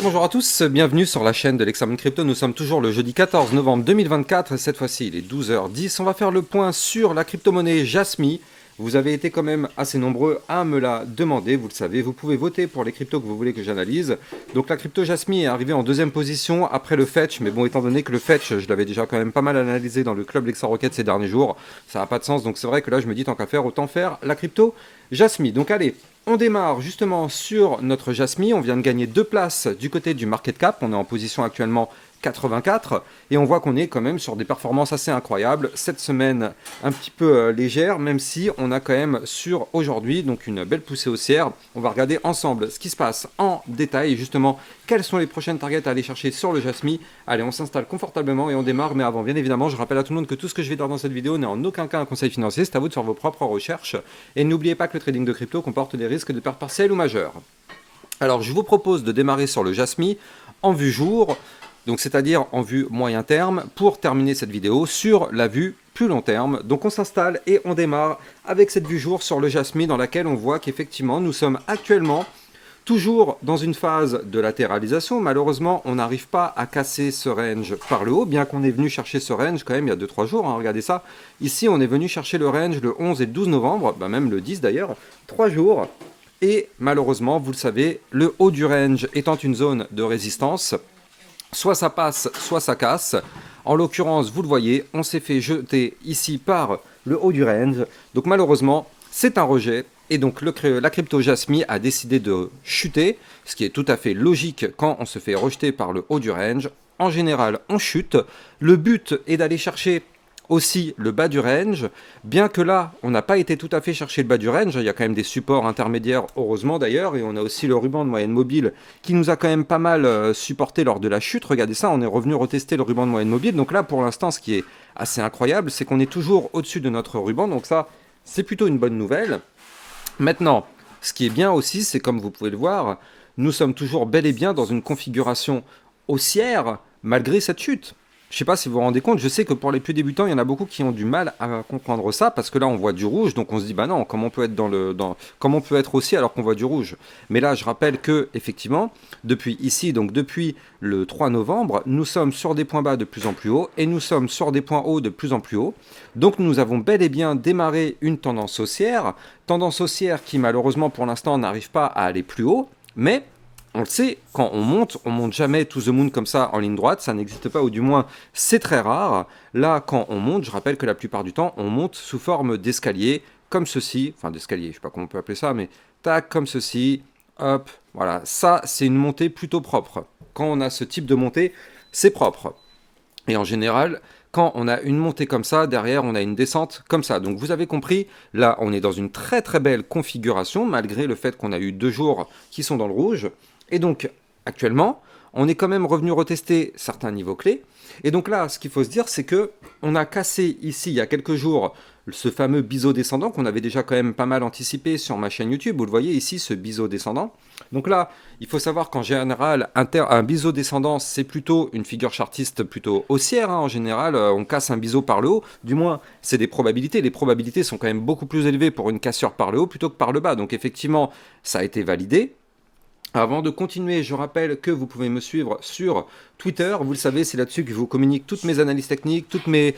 Bonjour à tous, bienvenue sur la chaîne de l'Examen Crypto. Nous sommes toujours le jeudi 14 novembre 2024, cette fois-ci il est 12h10. On va faire le point sur la crypto-monnaie Jasmy. Vous avez été quand même assez nombreux à me la demander, vous le savez. Vous pouvez voter pour les cryptos que vous voulez que j'analyse. Donc la crypto Jasmy est arrivée en deuxième position après le Fetch. Mais bon, étant donné que le Fetch, je l'avais déjà quand même pas mal analysé dans le club LexaRocket ces derniers jours, ça n'a pas de sens. Donc c'est vrai que là je me dis tant qu'à faire, autant faire la crypto Jasmy. Donc allez, on démarre justement sur notre Jasmy. On vient de gagner 2 places du côté du market cap. On est en position actuellement 84 et on voit qu'on est quand même sur des performances assez incroyables. Cette semaine un petit peu légère, même si on a quand même sur aujourd'hui donc une belle poussée haussière. On va regarder ensemble ce qui se passe en détail et justement quelles sont les prochaines targets à aller chercher sur le Jasmy. Allez, on s'installe confortablement et on démarre, mais avant bien évidemment je rappelle à tout le monde que tout ce que je vais dire dans cette vidéo n'est en aucun cas un conseil financier, c'est à vous de faire vos propres recherches et n'oubliez pas que le trading de crypto comporte des risques de perte partielle ou majeure. Alors je vous propose de démarrer sur le Jasmy en vue jour, donc c'est-à-dire en vue moyen terme, pour terminer cette vidéo sur la vue plus long terme. Donc on s'installe et on démarre avec cette vue jour sur le Jasmy dans laquelle on voit qu'effectivement nous sommes actuellement toujours dans une phase de latéralisation. Malheureusement on n'arrive pas à casser ce range par le haut, bien qu'on est venu chercher ce range quand même il y a 2-3 jours, hein, regardez ça. Ici on est venu chercher le range le 11 et le 12 novembre, même le 10 d'ailleurs, 3 jours. Et malheureusement, vous le savez, le haut du range étant une zone de résistance, soit ça passe, soit ça casse. En l'occurrence, vous le voyez, on s'est fait jeter ici par le haut du range. Donc malheureusement, c'est un rejet. Et donc la crypto Jasmy a décidé de chuter, ce qui est tout à fait logique quand on se fait rejeter par le haut du range. En général, on chute. Le but est d'aller chercher aussi le bas du range, bien que là on n'a pas été tout à fait chercher le bas du range, il y a quand même des supports intermédiaires heureusement d'ailleurs, et on a aussi le ruban de moyenne mobile qui nous a quand même pas mal supporté lors de la chute. Regardez ça, on est revenu retester le ruban de moyenne mobile, donc là pour l'instant ce qui est assez incroyable c'est qu'on est toujours au-dessus de notre ruban, donc ça c'est plutôt une bonne nouvelle. Maintenant, ce qui est bien aussi, c'est comme vous pouvez le voir, nous sommes toujours bel et bien dans une configuration haussière malgré cette chute. Je ne sais pas si vous vous rendez compte, je sais que pour les plus débutants, il y en a beaucoup qui ont du mal à comprendre ça, parce que là on voit du rouge, donc on se dit bah non, comment on peut être comment on peut être haussier alors qu'on voit du rouge. Mais là je rappelle que effectivement, depuis ici, donc depuis le 3 novembre, nous sommes sur des points bas de plus en plus hauts et nous sommes sur des points hauts de plus en plus hauts. Donc nous avons bel et bien démarré une tendance haussière qui malheureusement pour l'instant n'arrive pas à aller plus haut, mais on le sait, quand on monte jamais to the moon comme ça en ligne droite, ça n'existe pas, ou du moins c'est très rare. Là, quand on monte, je rappelle que la plupart du temps, on monte sous forme d'escalier, comme ceci, enfin d'escalier, je sais pas comment on peut appeler ça, mais tac, comme ceci, hop, voilà. Ça, c'est une montée plutôt propre. Quand on a ce type de montée, c'est propre. Et en général, quand on a une montée comme ça, derrière on a une descente comme ça. Donc vous avez compris, là on est dans une très très belle configuration, malgré le fait qu'on a eu 2 jours qui sont dans le rouge. Et donc, actuellement, on est quand même revenu retester certains niveaux clés. Et donc là, ce qu'il faut se dire, c'est que on a cassé ici, il y a quelques jours, ce fameux biseau descendant qu'on avait déjà quand même pas mal anticipé sur ma chaîne YouTube. Vous le voyez ici, ce biseau descendant. Donc là, il faut savoir qu'en général, un biseau descendant, c'est plutôt une figure chartiste plutôt haussière. En général, on casse un biseau par le haut. Du moins, c'est des probabilités. Les probabilités sont quand même beaucoup plus élevées pour une cassure par le haut plutôt que par le bas. Donc effectivement, ça a été validé. Avant de continuer, je rappelle que vous pouvez me suivre sur Twitter. Vous le savez, c'est là-dessus que je vous communique toutes mes analyses techniques, toutes mes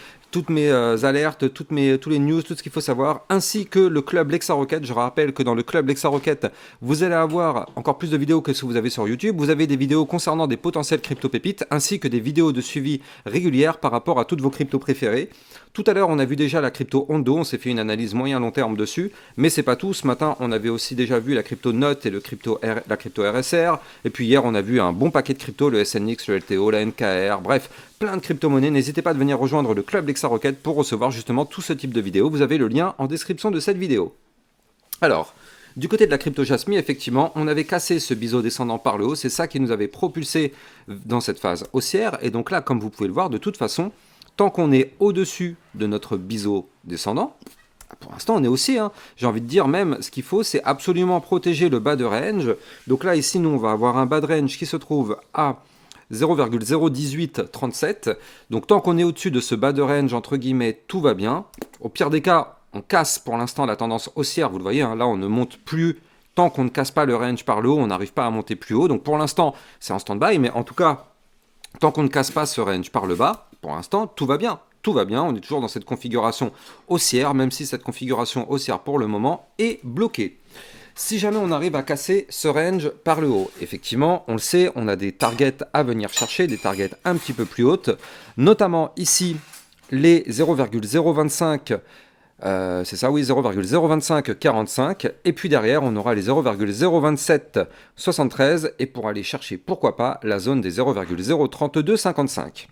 alertes, tous les news, tout ce qu'il faut savoir, ainsi que le club LexaRocket. Je rappelle que dans le club LexaRocket, vous allez avoir encore plus de vidéos que ce que vous avez sur YouTube. Vous avez des vidéos concernant des potentielles crypto-pépites, ainsi que des vidéos de suivi régulières par rapport à toutes vos cryptos préférées. Tout à l'heure, on a vu déjà la crypto Ondo, on s'est fait une analyse moyen-long terme dessus, mais c'est pas tout. Ce matin, on avait aussi déjà vu la crypto Note et la crypto RSR, et puis hier, on a vu un bon paquet de cryptos, le SNX, le LTO, la NKR, bref, plein de crypto-monnaies. N'hésitez pas à venir rejoindre le club LexaRocket pour recevoir justement tout ce type de vidéos. Vous avez le lien en description de cette vidéo. Alors, du côté de la crypto Jasmy, effectivement, on avait cassé ce biseau descendant par le haut, c'est ça qui nous avait propulsé dans cette phase haussière, et donc là, comme vous pouvez le voir, de toute façon, tant qu'on est au-dessus de notre biseau descendant, pour l'instant on est aussi, j'ai envie de dire même, ce qu'il faut c'est absolument protéger le bas de range. Donc là ici nous on va avoir un bas de range qui se trouve à 0,01837. Donc tant qu'on est au-dessus de ce bas de range entre guillemets, tout va bien. Au pire des cas, on casse pour l'instant la tendance haussière, vous le voyez, là on ne monte plus tant qu'on ne casse pas le range par le haut, on n'arrive pas à monter plus haut. Donc pour l'instant, c'est en stand-by, mais en tout cas, tant qu'on ne casse pas ce range par le bas, pour l'instant, tout va bien. Tout va bien, on est toujours dans cette configuration haussière, même si cette configuration haussière pour le moment est bloquée. Si jamais on arrive à casser ce range par le haut, effectivement, on le sait, on a des targets à venir chercher, des targets un petit peu plus hautes, notamment ici, les 0,025, c'est ça, oui, 0,02545, et puis derrière, on aura les 0,02773, et pour aller chercher, pourquoi pas, la zone des 0,03255.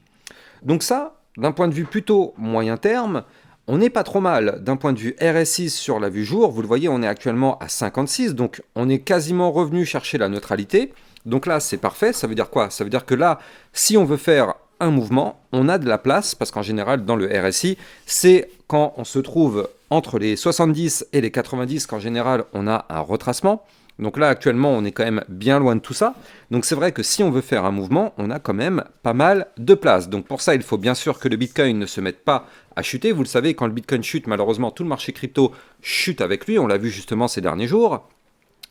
Donc ça, d'un point de vue plutôt moyen terme, on n'est pas trop mal. D'un point de vue RSI sur la vue jour, vous le voyez, on est actuellement à 56, donc on est quasiment revenu chercher la neutralité. Donc là, c'est parfait. Ça veut dire quoi? Ça veut dire que là, si on veut faire un mouvement, on a de la place, parce qu'en général, dans le RSI, c'est quand on se trouve entre les 70 et les 90 qu'en général, on a un retracement. Donc là, actuellement, on est quand même bien loin de tout ça. Donc c'est vrai que si on veut faire un mouvement, on a quand même pas mal de place. Donc pour ça, il faut bien sûr que le Bitcoin ne se mette pas à chuter. Vous le savez, quand le Bitcoin chute, malheureusement, tout le marché crypto chute avec lui. On l'a vu justement ces derniers jours.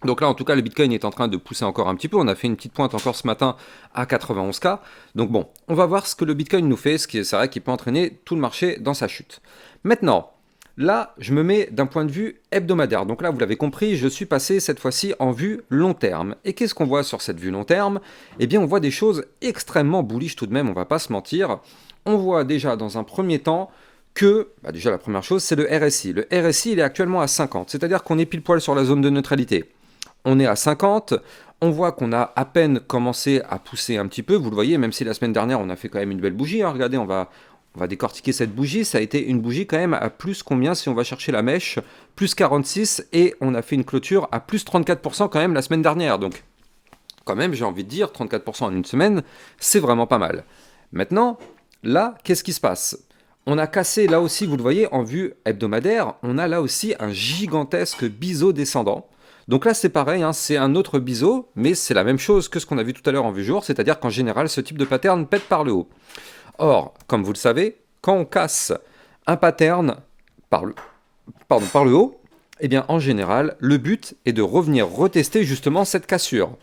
Donc là, en tout cas, le Bitcoin est en train de pousser encore un petit peu. On a fait une petite pointe encore ce matin à 91K. Donc bon, on va voir ce que le Bitcoin nous fait. C'est vrai qu'il peut entraîner tout le marché dans sa chute. Maintenant, là, je me mets d'un point de vue hebdomadaire. Donc là, vous l'avez compris, je suis passé cette fois-ci en vue long terme. Et qu'est-ce qu'on voit sur cette vue long terme? Eh bien, on voit des choses extrêmement bullish tout de même, on va pas se mentir. On voit déjà dans un premier temps que, déjà la première chose, c'est le RSI. Le RSI, il est actuellement à 50, c'est-à-dire qu'on est pile poil sur la zone de neutralité. On est à 50, on voit qu'on a à peine commencé à pousser un petit peu, vous le voyez, même si la semaine dernière, on a fait quand même une belle bougie. Hein. Regardez, on va décortiquer cette bougie. Ça a été une bougie quand même à plus combien si on va chercher la mèche? Plus 46 et on a fait une clôture à plus 34% quand même la semaine dernière. Donc quand même, j'ai envie de dire, 34% en une semaine, c'est vraiment pas mal. Maintenant, là, qu'est-ce qui se passe? On a cassé là aussi, vous le voyez, en vue hebdomadaire, on a là aussi un gigantesque biseau descendant. Donc là, c'est pareil, hein, c'est un autre biseau, mais c'est la même chose que ce qu'on a vu tout à l'heure en vue jour, c'est-à-dire qu'en général, ce type de pattern pète par le haut. Or, comme vous le savez, quand on casse un pattern par le haut, eh bien en général, le but est de revenir retester justement cette cassure.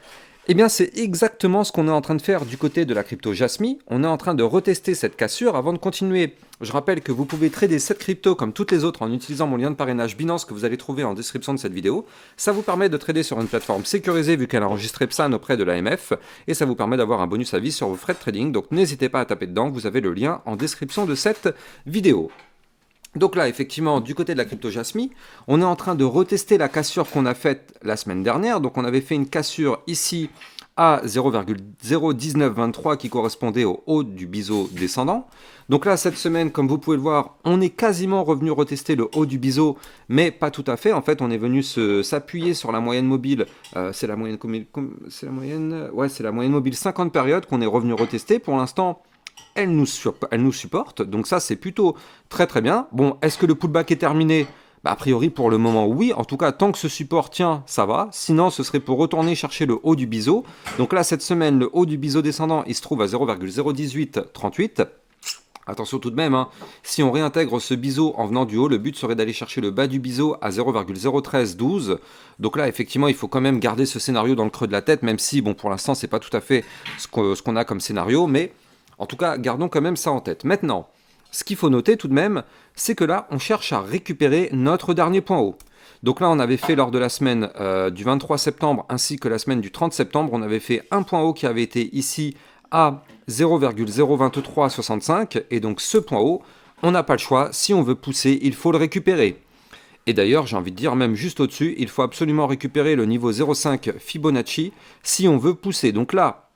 Eh bien c'est exactement ce qu'on est en train de faire du côté de la crypto Jasmy. On est en train de retester cette cassure avant de continuer. Je rappelle que vous pouvez trader cette crypto comme toutes les autres en utilisant mon lien de parrainage Binance que vous allez trouver en description de cette vidéo. Ça vous permet de trader sur une plateforme sécurisée vu qu'elle a enregistré PSAN auprès de l'AMF et ça vous permet d'avoir un bonus à vie sur vos frais de trading. Donc n'hésitez pas à taper dedans, vous avez le lien en description de cette vidéo. Donc là, effectivement, du côté de la crypto Jasmy, on est en train de retester la cassure qu'on a faite la semaine dernière. Donc on avait fait une cassure ici à 0,01923 qui correspondait au haut du biseau descendant. Donc là, cette semaine, comme vous pouvez le voir, on est quasiment revenu retester le haut du biseau, mais pas tout à fait. En fait, on est venu s'appuyer sur la moyenne mobile. C'est la moyenne mobile 50 périodes qu'on est revenu retester. Pour l'instant, elle nous supporte, donc ça c'est plutôt très très bien. Bon, est-ce que le pullback est terminé? A priori pour le moment oui, en tout cas tant que ce support tient, ça va. Sinon ce serait pour retourner chercher le haut du biseau. Donc là cette semaine, le haut du biseau descendant, il se trouve à 0,01838. Attention tout de même, hein, si on réintègre ce biseau en venant du haut, le but serait d'aller chercher le bas du biseau à 0,01312. Donc là, effectivement, il faut quand même garder ce scénario dans le creux de la tête, même si, bon, pour l'instant, c'est pas tout à fait ce qu'on a comme scénario, mais en tout cas, gardons quand même ça en tête. Maintenant, ce qu'il faut noter tout de même, c'est que là, on cherche à récupérer notre dernier point haut. Donc là, on avait fait lors de la semaine du 23 septembre ainsi que la semaine du 30 septembre, on avait fait un point haut qui avait été ici à 0,02365. Et donc ce point haut, on n'a pas le choix. Si on veut pousser, il faut le récupérer. Et d'ailleurs, j'ai envie de dire, même juste au-dessus, il faut absolument récupérer le niveau 0,5 Fibonacci si on veut pousser. Donc là,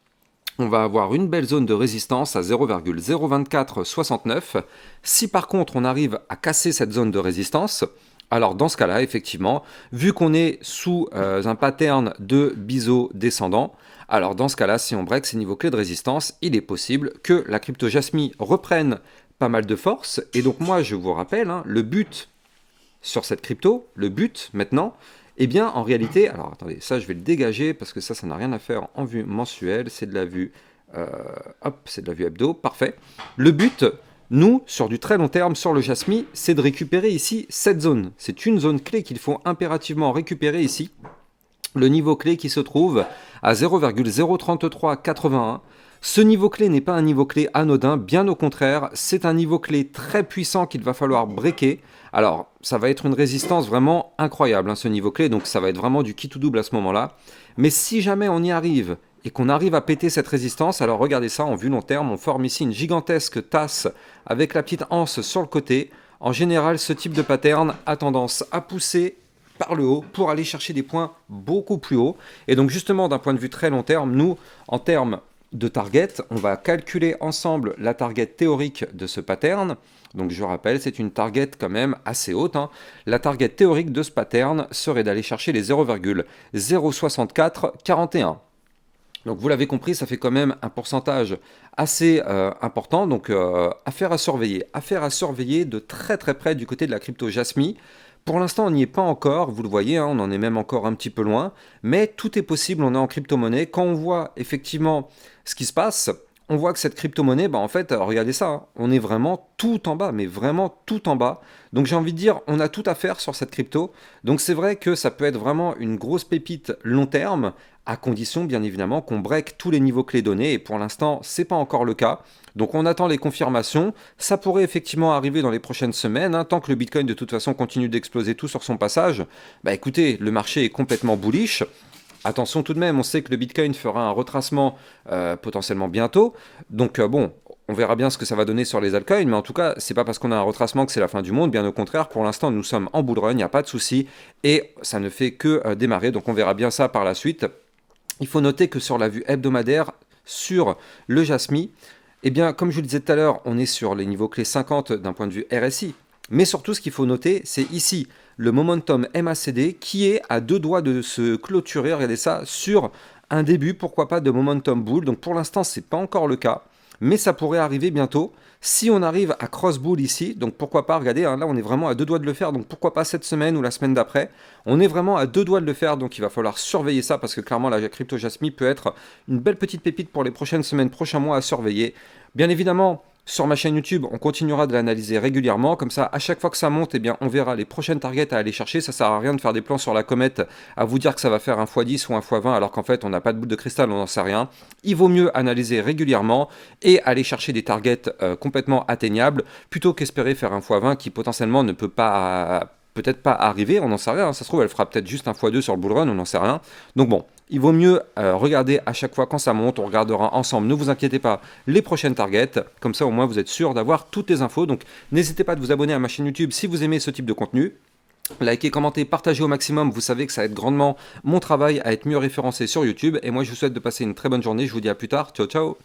on va avoir une belle zone de résistance à 0,02469. Si par contre on arrive à casser cette zone de résistance, alors dans ce cas-là, effectivement, vu qu'on est sous un pattern de biseau descendant, alors dans ce cas-là, si on break ces niveaux clés de résistance, il est possible que la crypto Jasmy reprenne pas mal de force. Et donc moi, je vous rappelle, hein, le but sur cette crypto, le but maintenant, eh bien, en réalité, alors attendez, ça je vais le dégager parce que ça n'a rien à faire en vue mensuelle, c'est de la vue, c'est de la vue hebdo, parfait. Le but, nous, sur du très long terme, sur le Jasmy, c'est de récupérer ici cette zone. C'est une zone clé qu'il faut impérativement récupérer ici. le niveau clé qui se trouve à 0,03381. Ce niveau clé n'est pas un niveau clé anodin, bien au contraire, c'est un niveau clé très puissant qu'il va falloir breaker. Alors, ça va être une résistance vraiment incroyable, hein, ce niveau clé, donc ça va être vraiment du qui tout double à ce moment-là. Mais si jamais on y arrive et qu'on arrive à péter cette résistance, alors regardez ça en vue long terme, on forme ici une gigantesque tasse avec la petite anse sur le côté. En général, ce type de pattern a tendance à pousser par le haut pour aller chercher des points beaucoup plus hauts. Et donc justement, d'un point de vue très long terme, nous, en termes de target, on va calculer ensemble la target théorique de ce pattern. Donc je rappelle, c'est une target quand même assez haute, hein. La target théorique de ce pattern serait d'aller chercher les 0,06441. Donc vous l'avez compris, ça fait quand même un pourcentage assez important, donc affaire à surveiller. Affaire à surveiller de très très près du côté de la crypto Jasmy. Pour l'instant, on n'y est pas encore, vous le voyez, hein, on en est même encore un petit peu loin, mais tout est possible, on est en crypto-monnaie. Quand on voit effectivement ce qui se passe, on voit que cette crypto-monnaie, bah en fait, regardez ça, hein, on est vraiment tout en bas, mais vraiment tout en bas. Donc j'ai envie de dire, on a tout à faire sur cette crypto. Donc c'est vrai que ça peut être vraiment une grosse pépite long terme, à condition bien évidemment qu'on break tous les niveaux clés donnés, et pour l'instant, c'est pas encore le cas. Donc on attend les confirmations, ça pourrait effectivement arriver dans les prochaines semaines, hein, tant que le Bitcoin de toute façon continue d'exploser tout sur son passage. Bah écoutez, le marché est complètement bullish. Attention tout de même, on sait que le Bitcoin fera un retracement potentiellement bientôt. Donc bon, on verra bien ce que ça va donner sur les altcoins, mais en tout cas, c'est pas parce qu'on a un retracement que c'est la fin du monde, bien au contraire, pour l'instant nous sommes en bull run, il n'y a pas de souci, et ça ne fait que démarrer, donc on verra bien ça par la suite. Il faut noter que sur la vue hebdomadaire, sur le Jasmy, eh bien, comme je vous le disais tout à l'heure, on est sur les niveaux clés 50 d'un point de vue RSI. Mais surtout, ce qu'il faut noter, c'est ici le momentum MACD qui est à deux doigts de se clôturer, regardez ça, sur un début, pourquoi pas, de momentum bull. Donc pour l'instant, ce n'est pas encore le cas, mais ça pourrait arriver bientôt. Si on arrive à cross bull ici, donc pourquoi pas, regardez, hein, là on est vraiment à deux doigts de le faire, donc pourquoi pas cette semaine ou la semaine d'après. On est vraiment à deux doigts de le faire, donc il va falloir surveiller ça, parce que clairement la crypto Jasmy peut être une belle petite pépite pour les prochaines semaines, prochains mois à surveiller. Bien évidemment, sur ma chaîne YouTube, on continuera de l'analyser régulièrement, comme ça, à chaque fois que ça monte, eh bien, on verra les prochaines targets à aller chercher. Ça sert à rien de faire des plans sur la comète, à vous dire que ça va faire un x10 ou un x20, alors qu'en fait, on n'a pas de boule de cristal, on n'en sait rien. Il vaut mieux analyser régulièrement et aller chercher des targets complètement atteignables, plutôt qu'espérer faire un x20 qui potentiellement ne peut pas... peut-être pas arriver, on n'en sait rien, hein. Ça se trouve elle fera peut-être juste un x2 sur le bull run, on n'en sait rien. Donc bon, il vaut mieux regarder à chaque fois quand ça monte, on regardera ensemble, ne vous inquiétez pas, les prochaines targets, comme ça au moins vous êtes sûr d'avoir toutes les infos. Donc n'hésitez pas de vous abonner à ma chaîne YouTube si vous aimez ce type de contenu. Likez, commentez, partagez au maximum, vous savez que ça aide grandement mon travail à être mieux référencé sur YouTube. Et moi je vous souhaite de passer une très bonne journée, je vous dis à plus tard, ciao ciao.